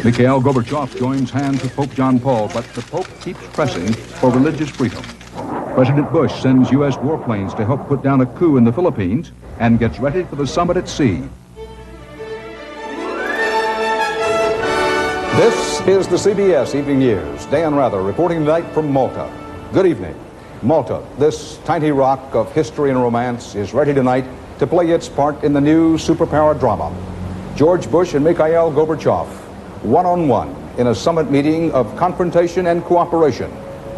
Mikhail Gorbachev joins hands with Pope John Paul, but the Pope keeps pressing for religious freedom. President Bush sends U.S. warplanes to help put down a coup in the Philippines and gets ready for the summit at sea. This is the CBS Evening News. Dan Rather reporting tonight from Malta. Good evening. Malta, this tiny rock of history and romance, is ready tonight to play its part in the new superpower drama. George Bush and Mikhail Gorbachev, one-on-one in a summit meeting of confrontation and cooperation.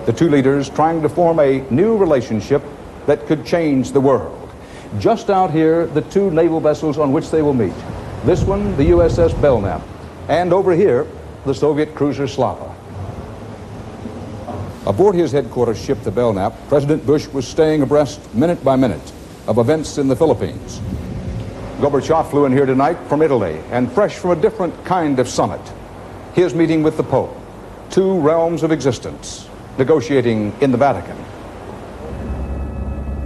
The two leaders trying to form a new relationship that could change the world. Just out here, the two naval vessels on which they will meet. This one, the USS Belknap, and over here, the Soviet cruiser Slava. Aboard his headquarters ship, the Belknap, President Bush was staying abreast, minute by minute, of events in the Philippines. Gorbachev flew in here tonight from Italy, and fresh from a different kind of summit. His meeting with the Pope, two realms of existence, negotiating in the Vatican.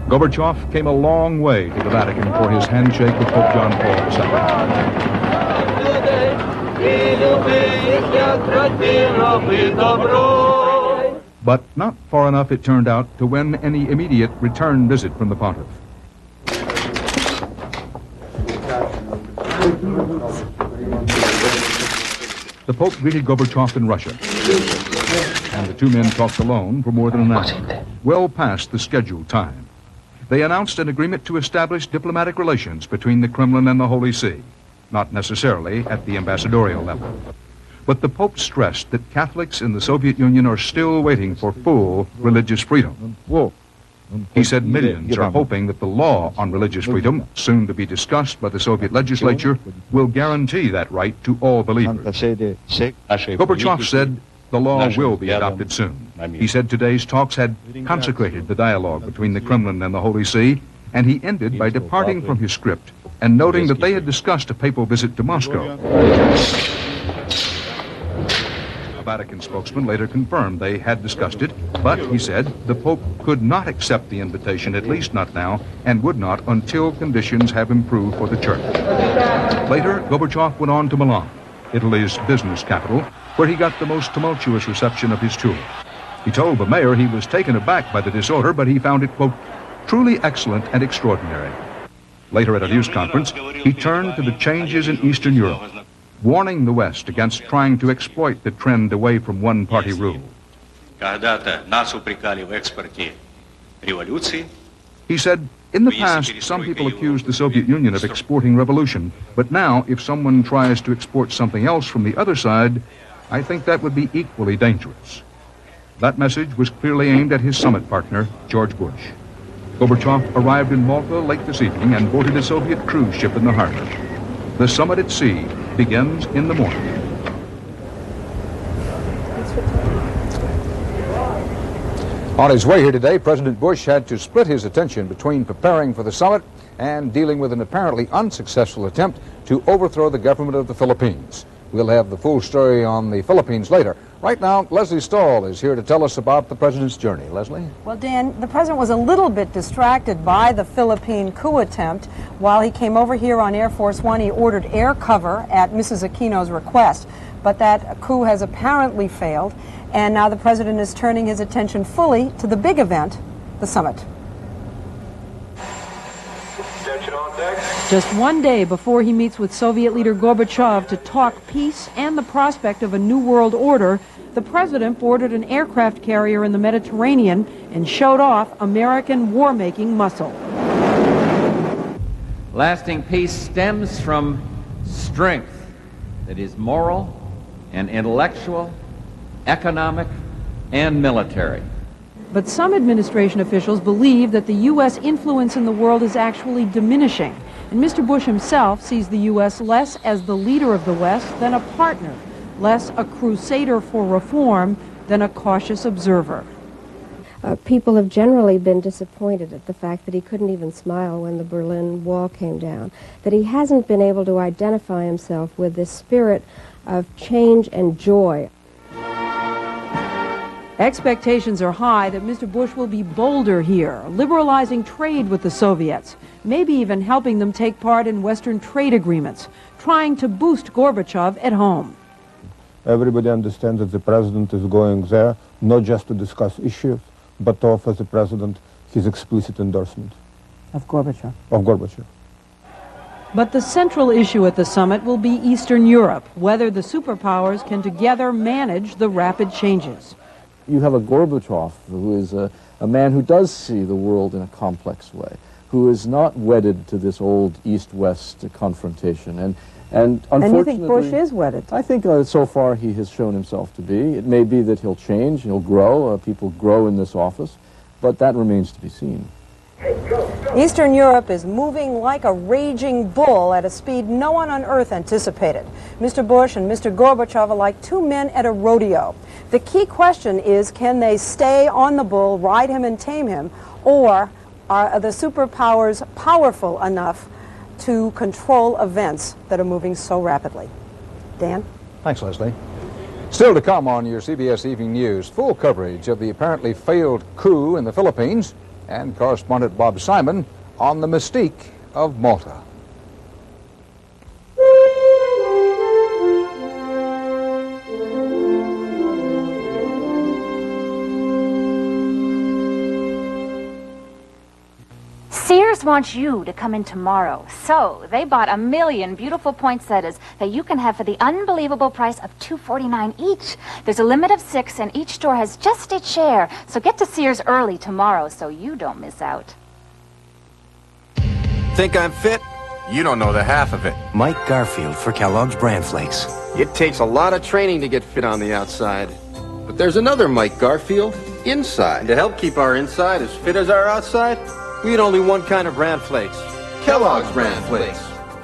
Gorbachev came a long way to the Vatican for his handshake with Pope John Paul II. But not far enough, it turned out, to win any immediate return visit from the pontiff. The Pope greeted Gorbachev in Russia, and the two men talked alone for more than an hour, well past the scheduled time. They announced an agreement to establish diplomatic relations between the Kremlin and the Holy See, not necessarily at the ambassadorial level. But the Pope stressed that Catholics in the Soviet Union are still waiting for full religious freedom. He said millions are hoping that the law on religious freedom, soon to be discussed by the Soviet legislature, will guarantee that right to all believers. Gorbachev said the law will be adopted soon. He said today's talks had consecrated the dialogue between the Kremlin and the Holy See, and he ended by departing from his script and noting that they had discussed a papal visit to Moscow. A Vatican spokesman later confirmed they had discussed it, but, he said, the Pope could not accept the invitation, at least not now, and would not until conditions have improved for the Church. Later, Gorbachev went on to Milan, Italy's business capital, where he got the most tumultuous reception of his tour. He told the mayor he was taken aback by the disorder, but he found it, quote, truly excellent and extraordinary. Later at a news conference, he turned to the changes in Eastern Europe, warning the West against trying to exploit the trend away from one-party rule. He said, in the past, some people accused the Soviet Union of exporting revolution, but now, if someone tries to export something else from the other side, I think that would be equally dangerous. That message was clearly aimed at his summit partner, George Bush. Gorbachev arrived in Malta late this evening and boarded a Soviet cruise ship in the harbor. The summit at sea begins in the morning. On his way here today, President Bush had to split his attention between preparing for the summit and dealing with an apparently unsuccessful attempt to overthrow the government of the Philippines. We'll have the full story on the Philippines later. Right now, Leslie Stahl is here to tell us about the president's journey. Leslie? Well, Dan, the president was a little bit distracted by the Philippine coup attempt. While he came over here on Air Force One, he ordered air cover at Mrs. Aquino's request. But that coup has apparently failed, and now the president is turning his attention fully to the big event, the summit. Just one day before he meets with Soviet leader Gorbachev to talk peace and the prospect of a new world order, the president boarded an aircraft carrier in the Mediterranean and showed off American war-making muscle. Lasting peace stems from strength that is moral and intellectual, economic, and military. But some administration officials believe that the U.S. influence in the world is actually diminishing. And Mr. Bush himself sees the U.S. less as the leader of the West than a partner, less a crusader for reform than a cautious observer. People have generally been disappointed at the fact that he couldn't even smile when the Berlin Wall came down, that he hasn't been able to identify himself with this spirit of change and joy. Expectations are high that Mr. Bush will be bolder here, liberalizing trade with the Soviets, maybe even helping them take part in Western trade agreements, trying to boost Gorbachev at home. Everybody understands that the president is going there not just to discuss issues, but to offer the president his explicit endorsement. Of Gorbachev. Of Gorbachev. But the central issue at the summit will be Eastern Europe, whether the superpowers can together manage the rapid changes. You have a Gorbachev who is a man who does see the world in a complex way, who is not wedded to this old East-West confrontation. And unfortunately... And you think Bush is wedded? I think so far he has shown himself to be. It may be that he'll change, he'll grow, people grow in this office, but that remains to be seen. Eastern Europe is moving like a raging bull at a speed no one on earth anticipated. Mr. Bush and Mr. Gorbachev are like two men at a rodeo. The key question is, can they stay on the bull, ride him and tame him, or are the superpowers powerful enough to control events that are moving so rapidly? Dan? Thanks, Leslie. Still to come on your CBS Evening News, full coverage of the apparently failed coup in the Philippines, and correspondent Bob Simon on the mystique of Malta. Sears wants you to come in tomorrow, so they bought 1 million beautiful poinsettias that you can have for the unbelievable price of $2.49 each. There's a limit of 6, and each store has just its share, so get to Sears early tomorrow so you don't miss out. Think I'm fit? You don't know the half of it. Mike Garfield for Kellogg's Bran Flakes. It takes a lot of training to get fit on the outside. But there's another Mike Garfield inside. To help keep our inside as fit as our outside, we need only one kind of bran flakes. Kellogg's Bran Flakes.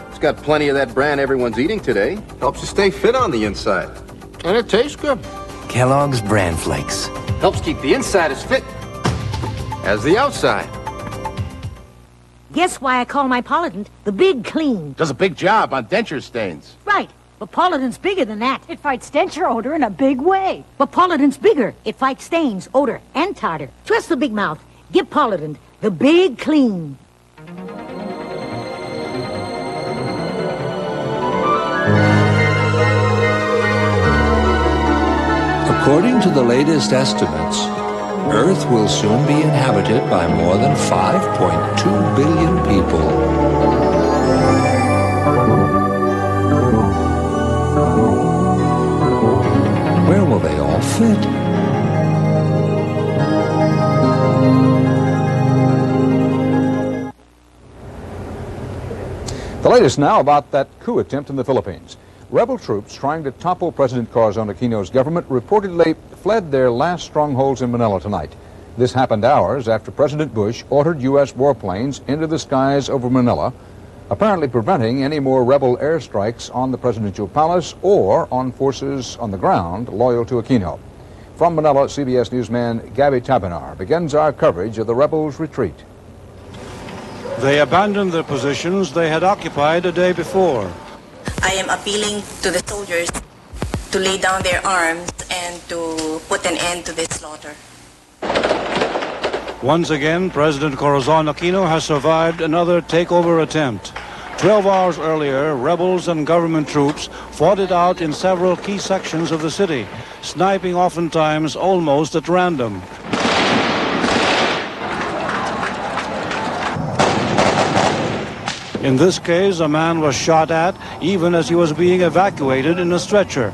It's got plenty of that bran everyone's eating today. Helps you stay fit on the inside. And it tastes good. Kellogg's Bran Flakes. Helps keep the inside as fit as the outside. Guess why I call my Polident the Big Clean? Does a big job on denture stains. Right, but Polident's bigger than that. It fights denture odor in a big way. But Polident's bigger. It fights stains, odor, and tartar. Trust the big mouth. Give Polident the Big Clean. According to the latest estimates, Earth will soon be inhabited by more than 5.2 billion people. Where will they all fit? The latest now about that coup attempt in the Philippines. Rebel troops trying to topple President Corazon Aquino's government reportedly fled their last strongholds in Manila tonight. This happened hours after President Bush ordered U.S. warplanes into the skies over Manila, apparently preventing any more rebel airstrikes on the presidential palace or on forces on the ground loyal to Aquino. From Manila, CBS newsman Gabby Tabinar begins our coverage of the rebels' retreat. They abandoned the positions they had occupied a day before. I am appealing to the soldiers to lay down their arms and to put an end to this slaughter. Once again, President Corazon Aquino has survived another takeover attempt. 12 hours earlier, rebels and government troops fought it out in several key sections of the city, sniping oftentimes almost at random. In this case, a man was shot at even as he was being evacuated in a stretcher.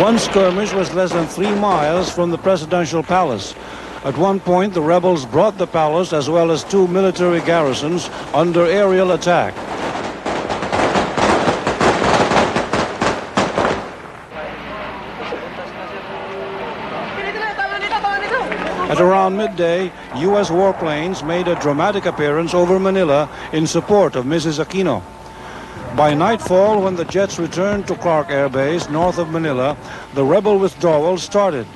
One skirmish was less than 3 miles from the presidential palace. At one point, the rebels brought the palace as well as 2 military garrisons under aerial attack. At around midday, U.S. warplanes made a dramatic appearance over Manila in support of Mrs. Aquino. By nightfall, when the jets returned to Clark Air Base north of Manila, the rebel withdrawal started.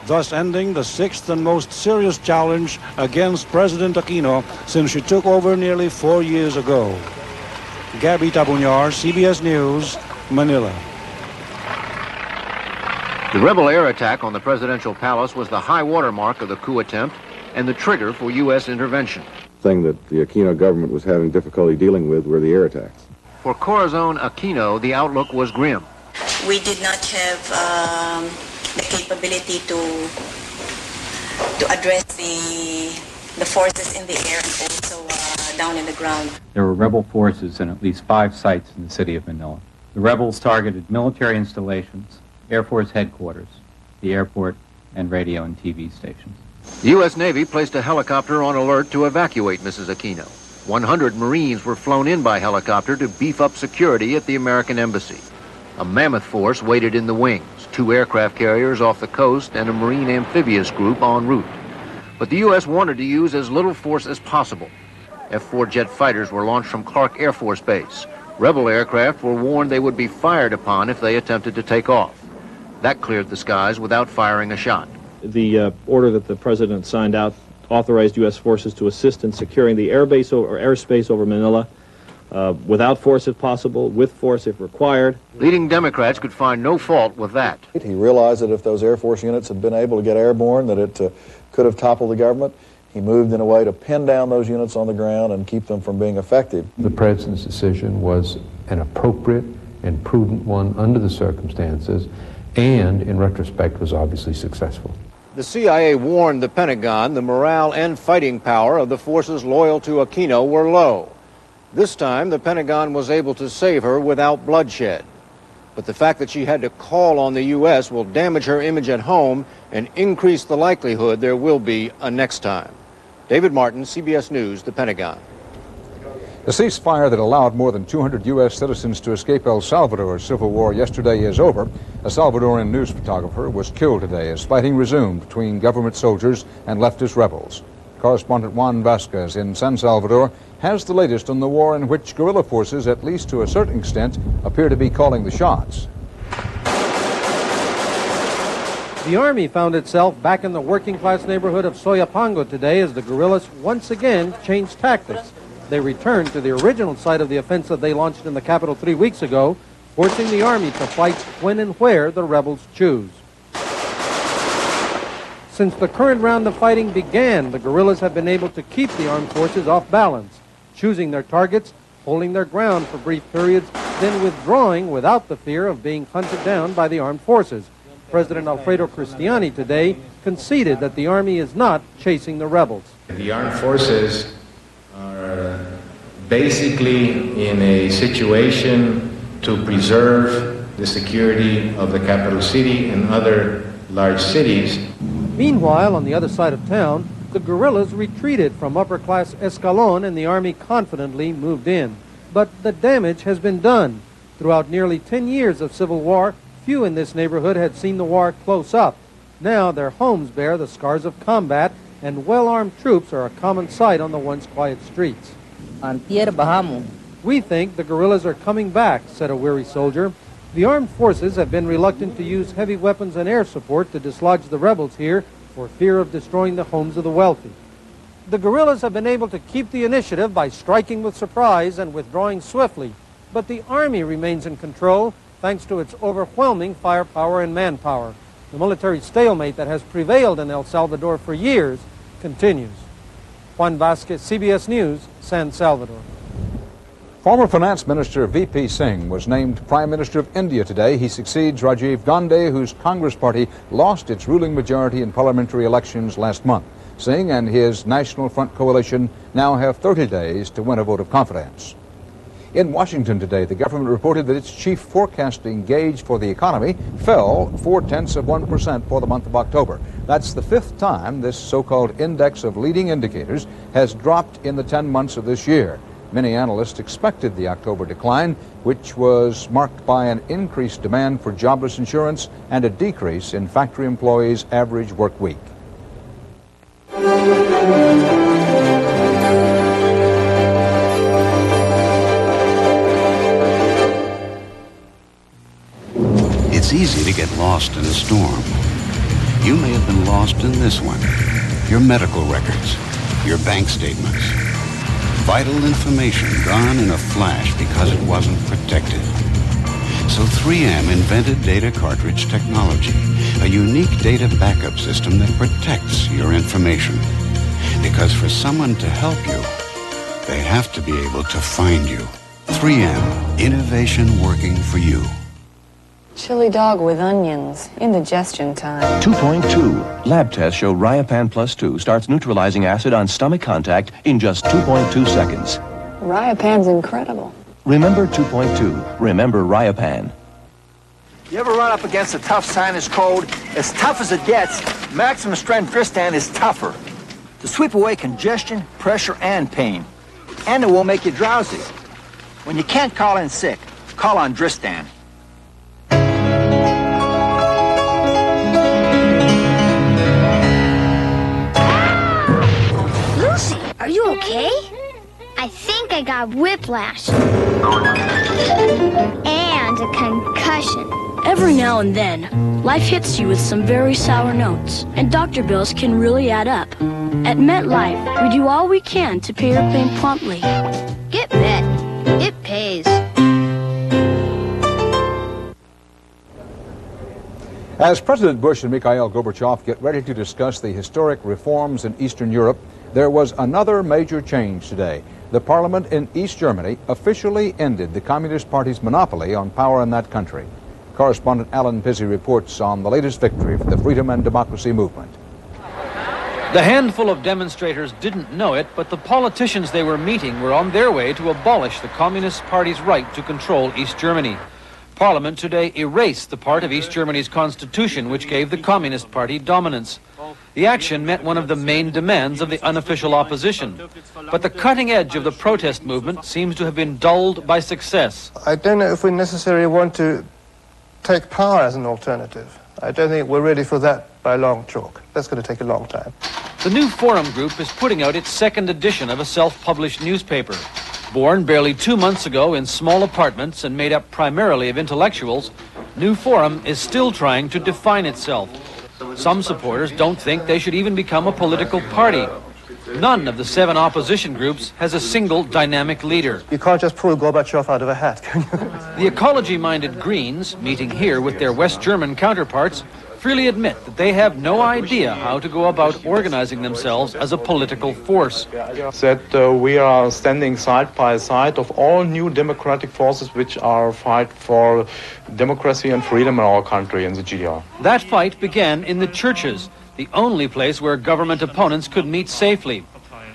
thus ending the sixth and most serious challenge against President Aquino since she took over nearly 4 years ago. Gabby Tabuñar, CBS News, Manila. The rebel air attack on the presidential palace was the high water mark of the coup attempt and the trigger for U.S. intervention. Thing that the Aquino government was having difficulty dealing with were the air attacks. For Corazon Aquino, the outlook was grim. We did not have the capability to address the forces in the air and also down in the ground. There were rebel forces in at least 5 sites in the city of Manila. The rebels targeted military installations, Air Force headquarters, the airport, and radio and TV stations. The U.S. Navy placed a helicopter on alert to evacuate Mrs. Aquino. 100 Marines were flown in by helicopter to beef up security at the American embassy. A mammoth force waited in the wings, 2 aircraft carriers off the coast and a Marine amphibious group en route. But the U.S. wanted to use as little force as possible. F-4 jet fighters were launched from Clark Air Force Base. Rebel aircraft were warned they would be fired upon if they attempted to take off. That cleared the skies without firing a shot. The order that the president signed out authorized U.S. forces to assist in securing the airbase or airspace over Manila without force if possible, with force if required. Leading Democrats could find no fault with that. He realized that if those Air Force units had been able to get airborne, that it could have toppled the government. He moved in a way to pin down those units on the ground and keep them from being effective. The president's decision was an appropriate and prudent one under the circumstances, and in retrospect was obviously successful. The CIA warned the Pentagon the morale and fighting power of the forces loyal to Aquino were low. This time, the Pentagon was able to save her without bloodshed. But the fact that she had to call on the U.S. will damage her image at home and increase the likelihood there will be a next time. David Martin, CBS News, the Pentagon. The ceasefire that allowed more than 200 U.S. citizens to escape El Salvador's civil war yesterday is over. A Salvadoran news photographer was killed today as fighting resumed between government soldiers and leftist rebels. Correspondent Juan Vasquez in San Salvador has the latest on the war in which guerrilla forces, at least to a certain extent, appear to be calling the shots. The Army found itself back in the working-class neighborhood of Soyapango today as the guerrillas once again changed tactics. They returned to the original site of the offensive they launched in the capital 3 weeks ago, forcing the Army to fight when and where the rebels choose. Since the current round of fighting began, the guerrillas have been able to keep the armed forces off balance, choosing their targets, holding their ground for brief periods, then withdrawing without the fear of being hunted down by the armed forces. President Alfredo Cristiani today conceded that the Army is not chasing the rebels. The armed forces are basically in a situation to preserve the security of the capital city and other large cities. Meanwhile, on the other side of town, the guerrillas retreated from upper-class Escalon and the Army confidently moved in. But the damage has been done. Throughout nearly 10 years of civil war, few in this neighborhood had seen the war close up. Now their homes bear the scars of combat, and well-armed troops are a common sight on the once quiet streets. We think the guerrillas are coming back, said a weary soldier. The armed forces have been reluctant to use heavy weapons and air support to dislodge the rebels here for fear of destroying the homes of the wealthy. The guerrillas have been able to keep the initiative by striking with surprise and withdrawing swiftly, but the Army remains in control thanks to its overwhelming firepower and manpower. The military stalemate that has prevailed in El Salvador for years continues. Juan Vasquez, CBS News, San Salvador. Former Finance Minister V.P. Singh was named Prime Minister of India today. He succeeds Rajiv Gandhi, whose Congress party lost its ruling majority in parliamentary elections last month. Singh and his National Front coalition now have 30 days to win a vote of confidence. In Washington today, the government reported that its chief forecasting gauge for the economy fell 0.4% for the month of October. That's the 5th time this so-called index of leading indicators has dropped in the 10 months of this year. Many analysts expected the October decline, which was marked by an increased demand for jobless insurance and a decrease in factory employees' average work week. It's easy to get lost in a storm. You may have been lost in this one. Your medical records, your bank statements. Vital information gone in a flash because it wasn't protected. So 3M invented data cartridge technology, a unique data backup system that protects your information. Because for someone to help you, they have to be able to find you. 3M, innovation working for you. Chili dog with onions. Indigestion time. 2.2. Lab tests show Riopan Plus 2 starts neutralizing acid on stomach contact in just 2.2 seconds. Riopan's incredible. Remember 2.2. Remember Riopan. You ever run up against a tough sinus cold? As tough as it gets, maximum strength Dristan is tougher. To sweep away congestion, pressure, and pain. And it won't make you drowsy. When you can't call in sick, call on Dristan. Lucy, are you okay? I think I got whiplash. And a concussion. Every now and then, life hits you with some very sour notes, and doctor bills can really add up. At MetLife, we do all we can to pay your claim promptly. Get Met. It pays. As President Bush and Mikhail Gorbachev get ready to discuss the historic reforms in Eastern Europe, there was another major change today. The parliament in East Germany officially ended the Communist Party's monopoly on power in that country. Correspondent Alan Pizzi reports on the latest victory for the freedom and democracy movement. The handful of demonstrators didn't know it, but the politicians they were meeting were on their way to abolish the Communist Party's right to control East Germany. Parliament today erased the part of East Germany's constitution which gave the Communist Party dominance. The action met one of the main demands of the unofficial opposition. But the cutting edge of the protest movement seems to have been dulled by success. I don't know if we necessarily want to take power as an alternative. I don't think we're ready for that by a long chalk. That's going to take a long time. The New Forum Group is putting out its second edition of a self-published newspaper. Born barely 2 months ago in small apartments and made up primarily of intellectuals, New Forum is still trying to define itself. Some supporters don't think they should even become a political party. None of the 7 opposition groups has a single dynamic leader. You can't just pull Gorbachev out of a hat, can you? The ecology-minded Greens, meeting here with their West German counterparts, freely admit that they have no idea how to go about organizing themselves as a political force. That we are standing side by side of all new democratic forces which are fight for democracy and freedom in our country, in the GDR. That fight began in the churches, the only place where government opponents could meet safely.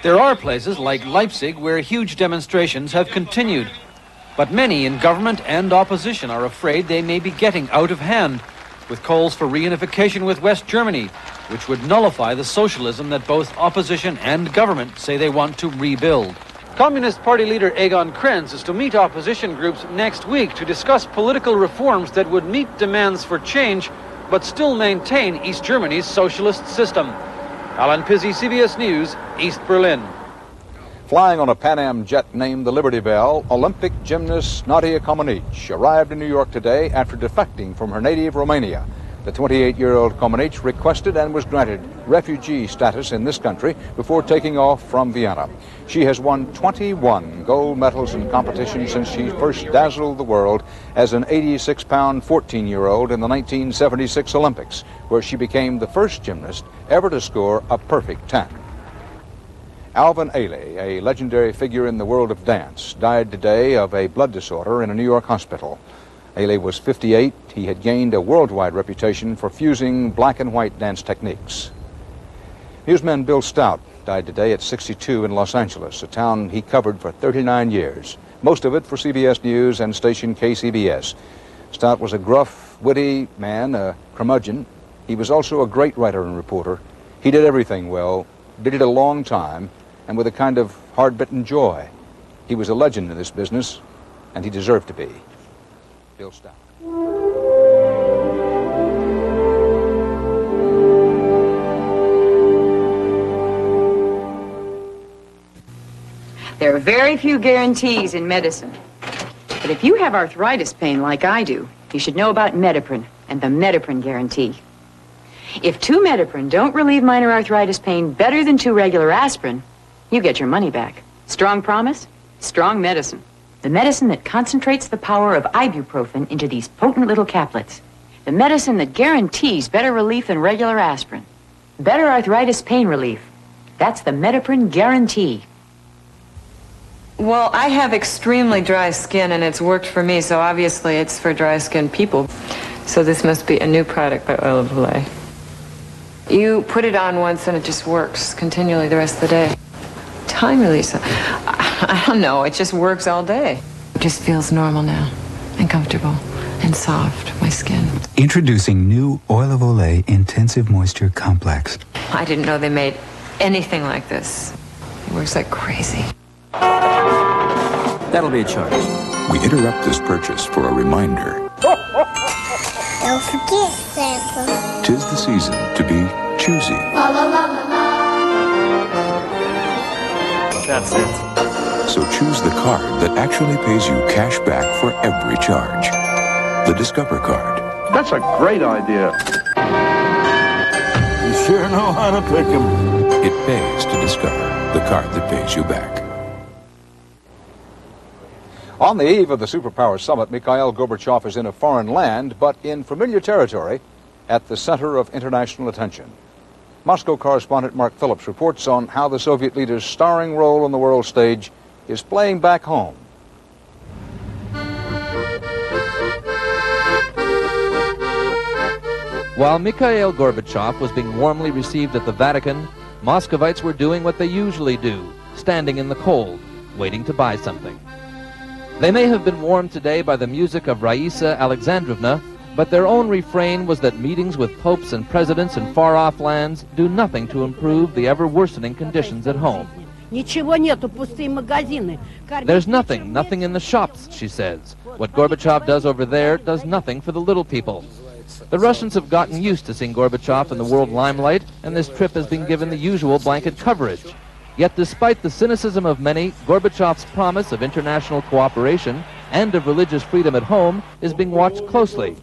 There are places like Leipzig where huge demonstrations have continued. But many in government and opposition are afraid they may be getting out of hand, with calls for reunification with West Germany, which would nullify the socialism that both opposition and government say they want to rebuild. Communist Party leader Egon Krenz is to meet opposition groups next week to discuss political reforms that would meet demands for change, but still maintain East Germany's socialist system. Alan Pizzi, CBS News, East Berlin. Flying on a Pan Am jet named the Liberty Bell, Olympic gymnast Nadia Comaneci arrived in New York today after defecting from her native Romania. The 28-year-old Comaneci requested and was granted refugee status in this country before taking off from Vienna. She has won 21 gold medals in competition since she first dazzled the world as an 86-pound 14-year-old in the 1976 Olympics, where she became the first gymnast ever to score a perfect 10. Alvin Ailey, a legendary figure in the world of dance, died today of a blood disorder in a New York hospital. Ailey was 58. He had gained a worldwide reputation for fusing black and white dance techniques. Newsman Bill Stout died today at 62 in Los Angeles, a town he covered for 39 years, most of it for CBS News and station KCBS. Stout was a gruff, witty man, a curmudgeon. He was also a great writer and reporter. He did everything well, did it a long time, and with a kind of hard-bitten joy. He was a legend in this business, and he deserved to be. Bill Stout. There are very few guarantees in medicine. But if you have arthritis pain like I do, you should know about Metaprin and the Metaprin guarantee. If 2 Metaprin don't relieve minor arthritis pain better than 2 regular aspirin, you get your money back. Strong promise, strong medicine. The medicine that concentrates the power of ibuprofen into these potent little caplets. The medicine that guarantees better relief than regular aspirin. Better arthritis pain relief. That's the Metaprin guarantee. Well, I have extremely dry skin, and it's worked for me, so obviously it's for dry skin people. So this must be a new product by Oil of Olay. You put it on once and it just works continually the rest of the day. Time release. I don't know, it just works all day. It just feels normal now, and comfortable, and soft, my skin. Introducing new Oil of Olay Intensive Moisture Complex. I didn't know they made anything like this. It works like crazy. That'll be a charge. We interrupt this purchase for a reminder. Don't forget, Santa. 'Tis the season to be choosy. La la la la la. That's it. So choose the card that actually pays you cash back for every charge. The Discover card. That's a great idea. You sure know how to pick 'em. It pays to Discover, the card that pays you back. On the eve of the superpower summit, Mikhail Gorbachev is in a foreign land, but in familiar territory at the center of international attention. Moscow correspondent Mark Phillips reports on how the Soviet leader's starring role on the world stage is playing back home. While Mikhail Gorbachev was being warmly received at the Vatican, Muscovites were doing what they usually do, standing in the cold, waiting to buy something. They may have been warmed today by the music of Raisa Alexandrovna, but their own refrain was that meetings with popes and presidents in far-off lands do nothing to improve the ever-worsening conditions at home. There's nothing in the shops, she says. What Gorbachev does over there does nothing for the little people. The Russians have gotten used to seeing Gorbachev in the world limelight, and this trip has been given the usual blanket coverage. Yet despite the cynicism of many, Gorbachev's promise of international cooperation and of religious freedom at home is being watched closely,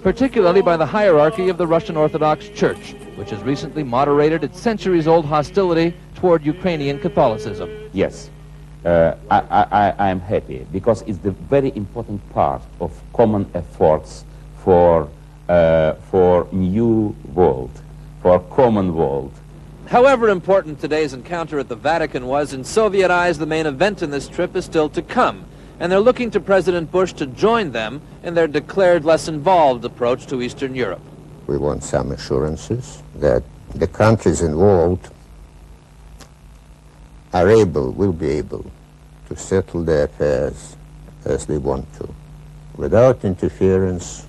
particularly by the hierarchy of the Russian Orthodox Church, which has recently moderated its centuries-old hostility toward Ukrainian Catholicism. Yes, I am happy because it's the very important part of common efforts for new world, for common world. However important today's encounter at the Vatican was, in Soviet eyes, the main event in this trip is still to come, and they're looking to President Bush to join them in their declared less involved approach to Eastern Europe. We want some assurances that the countries involved will be able to settle their affairs as they want to, without interference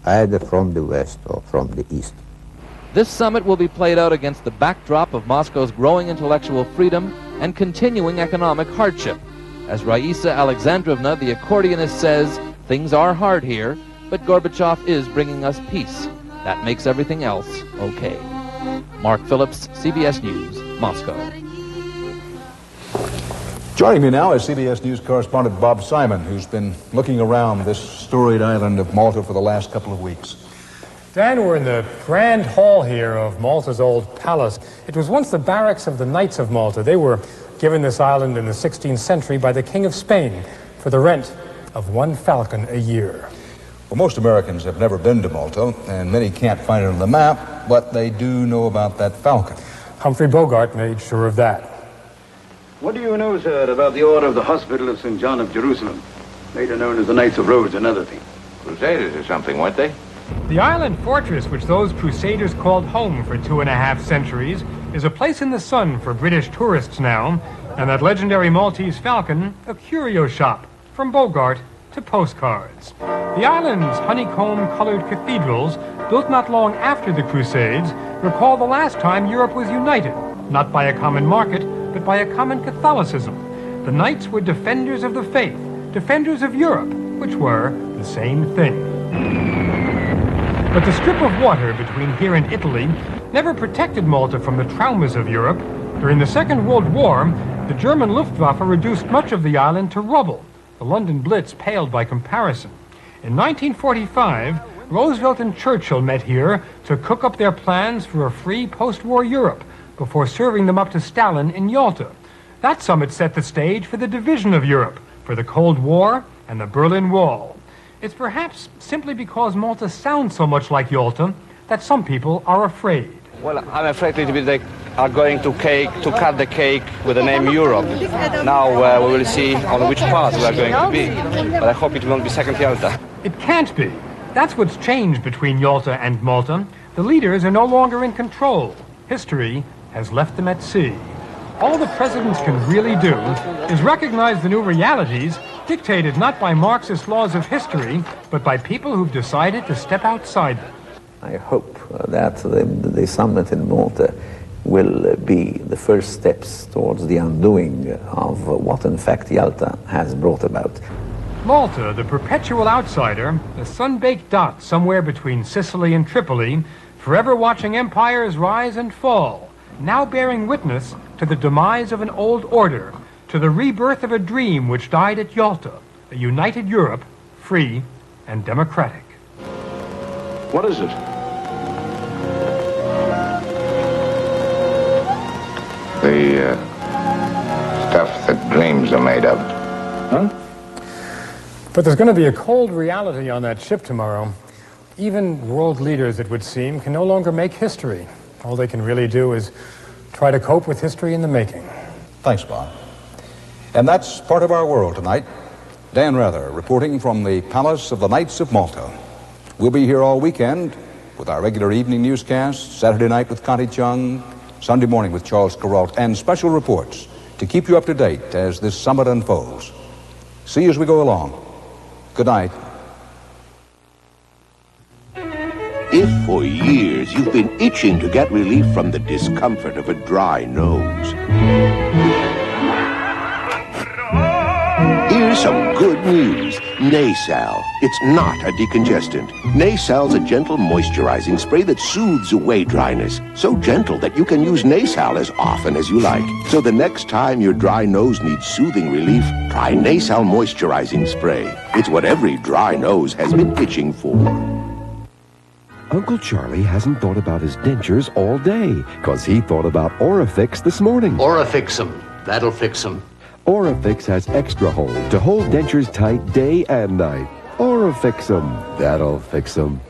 either from the West or from the East. This summit will be played out against the backdrop of Moscow's growing intellectual freedom and continuing economic hardship. As Raisa Alexandrovna, the accordionist, says, things are hard here, but Gorbachev is bringing us peace. That makes everything else okay. Mark Phillips, CBS News, Moscow. Joining me now is CBS News correspondent Bob Simon, who's been looking around this storied island of Malta for the last couple of weeks. Dan, we're in the grand hall here of Malta's old palace. It was once the barracks of the Knights of Malta. They were given this island in the 16th century by the King of Spain for the rent of 1 falcon a year. Well, most Americans have never been to Malta, and many can't find it on the map, but they do know about that falcon. Humphrey Bogart made sure of that. What do you know, sir, about the order of the Hospital of St. John of Jerusalem, later known as the Knights of Rhodes and other things? Crusaders or something, weren't they? The island fortress, which those crusaders called home for 2.5 centuries, is a place in the sun for British tourists now, and that legendary Maltese falcon, a curio shop, from Bogart to postcards. The island's honeycomb-colored cathedrals, built not long after the Crusades, recall the last time Europe was united, not by a common market, but by a common Catholicism. The Knights were defenders of the faith, defenders of Europe, which were the same thing. But the strip of water between here and Italy never protected Malta from the traumas of Europe. During the Second World War, the German Luftwaffe reduced much of the island to rubble. The London Blitz paled by comparison. In 1945, Roosevelt and Churchill met here to cook up their plans for a free post-war Europe before serving them up to Stalin in Yalta. That summit set the stage for the division of Europe, for the Cold War and the Berlin Wall. It's perhaps simply because Malta sounds so much like Yalta that some people are afraid. Well, I'm afraid little bit they are going to cut the cake with the name Europe. Now we will see on which path we are going to be. But I hope it won't be second Yalta. It can't be. That's what's changed between Yalta and Malta. The leaders are no longer in control. History has left them at sea. All the presidents can really do is recognize the new realities dictated not by Marxist laws of history, but by people who've decided to step outside them. I hope that the summit in Malta will be the first steps towards the undoing of what in fact Yalta has brought about. Malta, the perpetual outsider, the sun-baked dot somewhere between Sicily and Tripoli, forever watching empires rise and fall, now bearing witness to the demise of an old order, to the rebirth of a dream which died at Yalta, a united Europe, free and democratic. What is it? The stuff that dreams are made of. Huh? But there's going to be a cold reality on that ship tomorrow. Even world leaders, it would seem, can no longer make history. All they can really do is try to cope with history in the making. Thanks, Bob. And that's part of our world tonight. Dan Rather reporting from the Palace of the Knights of Malta. We'll be here all weekend with our regular evening newscasts, Saturday night with Connie Chung, Sunday morning with Charles Kuralt, and special reports to keep you up to date as this summit unfolds. See you as we go along. Good night. If for years you've been itching to get relief from the discomfort of a dry nose, here's some good news. Nasal. It's not a decongestant. Nasal's a gentle moisturizing spray that soothes away dryness. So gentle that you can use Nasal as often as you like. So the next time your dry nose needs soothing relief, try Nasal moisturizing spray. It's what every dry nose has been itching for. Uncle Charlie hasn't thought about his dentures all day, because he thought about Orifix this morning. Orifix 'em. That'll fix 'em. Orifix has extra hold to hold dentures tight day and night. Orifix 'em. That'll fix 'em.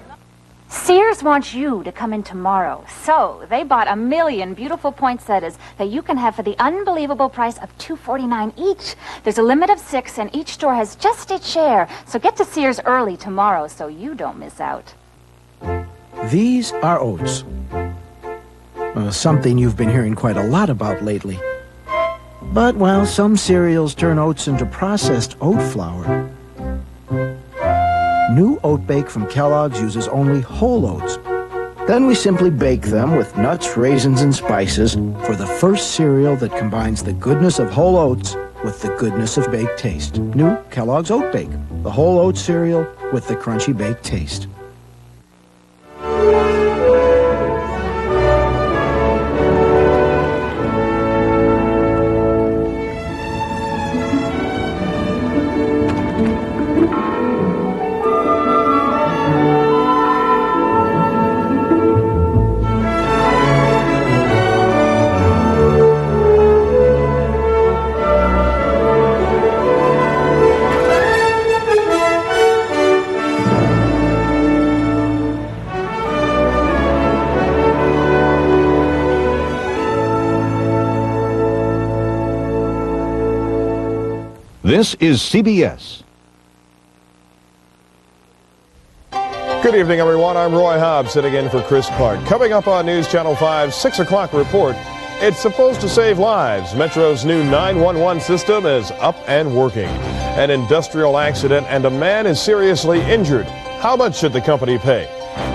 Sears wants you to come in tomorrow, so they bought 1 million beautiful poinsettias that you can have for the unbelievable price of $2.49 each. There's a limit of 6, and each store has just its share, so get to Sears early tomorrow so you don't miss out. These are oats. Something you've been hearing quite a lot about lately. But while some cereals turn oats into processed oat flour, new Oat Bake from Kellogg's uses only whole oats. Then we simply bake them with nuts, raisins, and spices for the first cereal that combines the goodness of whole oats with the goodness of baked taste. New Kellogg's Oat Bake, the whole oat cereal with the crunchy baked taste. This is CBS. Good evening, everyone. I'm Roy Hobbs, sitting in for Chris Clark. Coming up on News Channel 5's 6 o'clock report, it's supposed to save lives. Metro's new 911 system is up and working. An industrial accident and a man is seriously injured. How much should the company pay?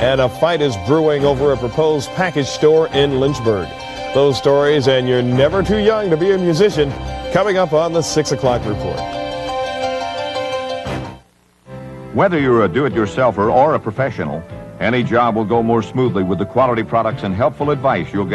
And a fight is brewing over a proposed package store in Lynchburg. Those stories and you're never too young to be a musician, coming up on the 6 o'clock report. Whether you're a do-it-yourselfer or a professional, any job will go more smoothly with the quality products and helpful advice you'll get